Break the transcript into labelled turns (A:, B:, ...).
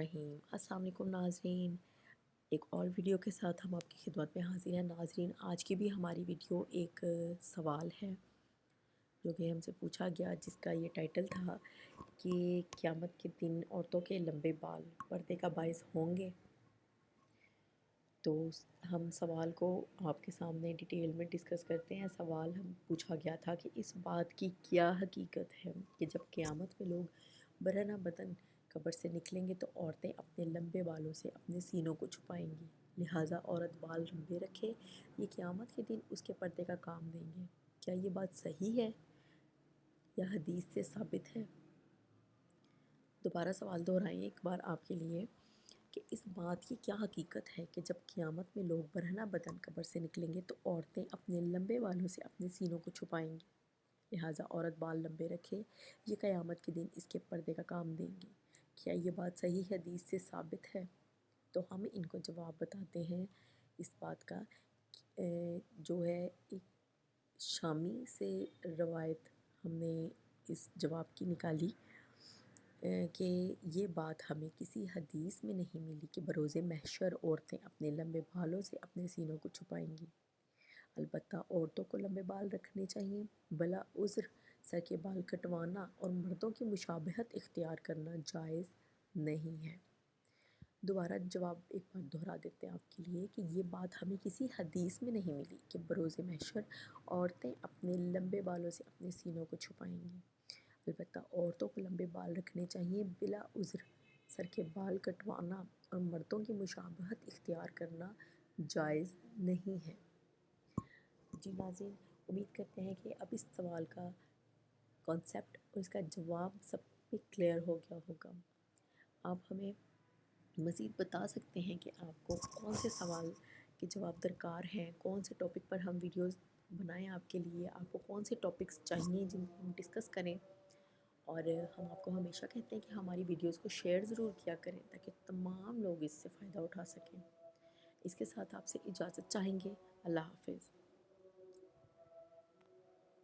A: الرحیم۔ السلام علیکم ناظرین، ایک اور ویڈیو کے ساتھ ہم آپ کی خدمت میں حاضر ہیں۔ ناظرین، آج کی بھی ہماری ویڈیو ایک سوال ہے جو کہ ہم سے پوچھا گیا، جس کا یہ ٹائٹل تھا کہ قیامت کے دن عورتوں کے لمبے بال پردے کا باعث ہوں گے۔ تو ہم سوال کو آپ کے سامنے ڈیٹیل میں ڈسکس کرتے ہیں۔ سوال ہم پوچھا گیا تھا کہ اس بات کی کیا حقیقت ہے کہ جب قیامت میں لوگ برہنہ بدن قبر سے نکلیں گے تو عورتیں اپنے لمبے بالوں سے اپنے سینوں کو چھپائیں گی، لہٰذا عورت بال لمبے رکھے یہ قیامت کے دن اس کے پردے کا کام دیں گے۔ کیا یہ بات صحیح ہے یا حدیث سے ثابت ہے؟ دوبارہ سوال دہرائیں ایک بار آپ کے لیے کہ اس بات کی کیا حقیقت ہے کہ جب قیامت میں لوگ برہنہ بدن قبر سے نکلیں گے تو عورتیں اپنے لمبے بالوں سے اپنے سینوں کو چھپائیں گی، لہٰذا عورت بال لمبے رکھے یہ قیامت کے دن اس کے پردے کا کام دیں گی۔ کیا یہ بات صحیح حدیث سے ثابت ہے؟ تو ہم ان کو جواب بتاتے ہیں اس بات کا، جو ہے ایک شامی سے روایت ہم نے اس جواب کی نکالی کہ یہ بات ہمیں کسی حدیث میں نہیں ملی کہ بروز محشر عورتیں اپنے لمبے بالوں سے اپنے سینوں کو چھپائیں گی۔ البتہ عورتوں کو لمبے بال رکھنے چاہیے، بلا عذر سر کے بال کٹوانا اور مردوں کی مشابہت اختیار کرنا جائز نہیں ہے۔ دوبارہ جواب ایک بار دہرا دیتے ہیں آپ کے لیے کہ یہ بات ہمیں کسی حدیث میں نہیں ملی کہ بروز محشر عورتیں اپنے لمبے بالوں سے اپنے سینوں کو چھپائیں گی، البتہ عورتوں کو لمبے بال رکھنے چاہیے، بلا عذر سر کے بال کٹوانا اور مردوں کی مشابہت اختیار کرنا جائز نہیں ہے۔ جی ناظرین، امید کرتے ہیں کہ اب اس سوال کا کانسیپٹ اور اس کا جواب سب پہ کلیئر ہو گیا ہوگا۔ آپ ہمیں مزید بتا سکتے ہیں کہ آپ کو کون سے سوال کے جواب درکار ہیں، کون سے ٹاپک پر ہم ویڈیوز بنائیں آپ کے لیے، آپ کو کون سے ٹاپکس چاہیے جن کو ہم ڈسکس کریں، اور ہم آپ کو ہمیشہ کہتے ہیں کہ ہماری ویڈیوز کو شیئر ضرور کیا کریں تاکہ تمام لوگ اس سے فائدہ اٹھا سکیں۔ اس کے ساتھ آپ سے اجازت چاہیں گے۔ اللہ حافظ۔